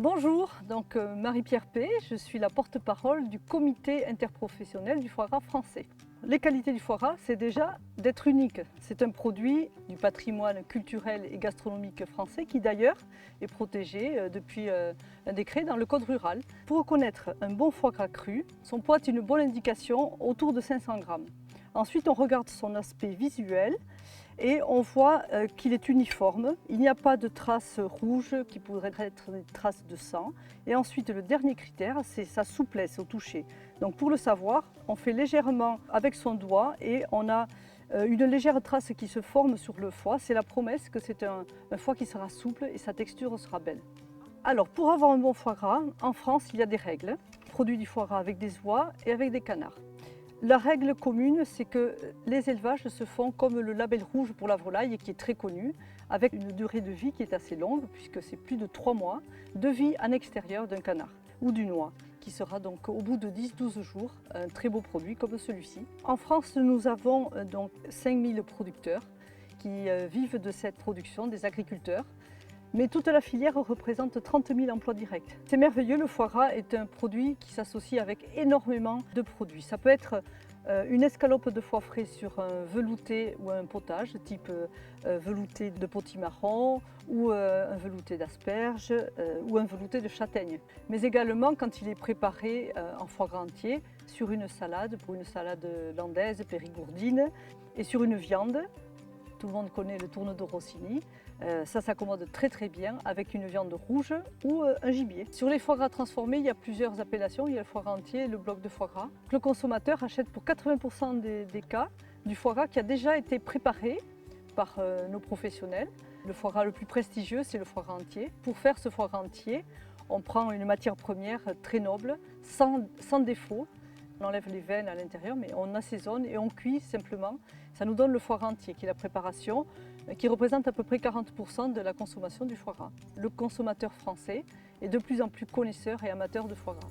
Bonjour, Marie-Pierre P. Je suis la porte-parole du comité interprofessionnel du foie gras français. Les qualités du foie gras, c'est déjà d'être unique. C'est un produit du patrimoine culturel et gastronomique français qui d'ailleurs est protégé depuis un décret dans le code rural. Pour reconnaître un bon foie gras cru, son poids est une bonne indication autour de 500 grammes. Ensuite, on regarde son aspect visuel et on voit qu'il est uniforme. Il n'y a pas de traces rouges qui pourraient être des traces de sang. Et ensuite, le dernier critère, c'est sa souplesse au toucher. Donc pour le savoir, on fait légèrement avec son doigt et on a une légère trace qui se forme sur le foie. C'est la promesse que c'est un foie qui sera souple et sa texture sera belle. Alors pour avoir un bon foie gras, en France, il y a des règles. On produit du foie gras avec des oies et avec des canards. La règle commune, c'est que les élevages se font comme le label rouge pour la volaille, qui est très connu, avec une durée de vie qui est assez longue, puisque c'est plus de 3 mois de vie en extérieur d'un canard ou d'une oie, qui sera donc au bout de 10-12 jours un très beau produit comme celui-ci. En France, nous avons donc 5000 producteurs qui vivent de cette production, des agriculteurs. Mais toute la filière représente 30 000 emplois directs. C'est merveilleux, le foie gras est un produit qui s'associe avec énormément de produits. Ça peut être une escalope de foie frais sur un velouté ou un potage, type velouté de potimarron ou un velouté d'asperges ou un velouté de châtaigne. Mais également quand il est préparé en foie gras entier sur une salade, pour une salade landaise, périgourdine, et sur une viande. Tout le monde connaît le tourne de Rossini. Ça s'accommode très bien avec une viande rouge ou un gibier. Sur les foie gras transformés, il y a plusieurs appellations. Il y a le foie gras entier et le bloc de foie gras. Le consommateur achète pour 80% des cas du foie gras qui a déjà été préparé par nos professionnels. Le foie gras le plus prestigieux, c'est le foie gras entier. Pour faire ce foie gras entier, on prend une matière première très noble, sans défaut. On enlève les veines à l'intérieur, mais on assaisonne et on cuit simplement. Ça nous donne le foie gras entier, qui est la préparation, qui représente à peu près 40% de la consommation du foie gras. Le consommateur français est de plus en plus connaisseur et amateur de foie gras.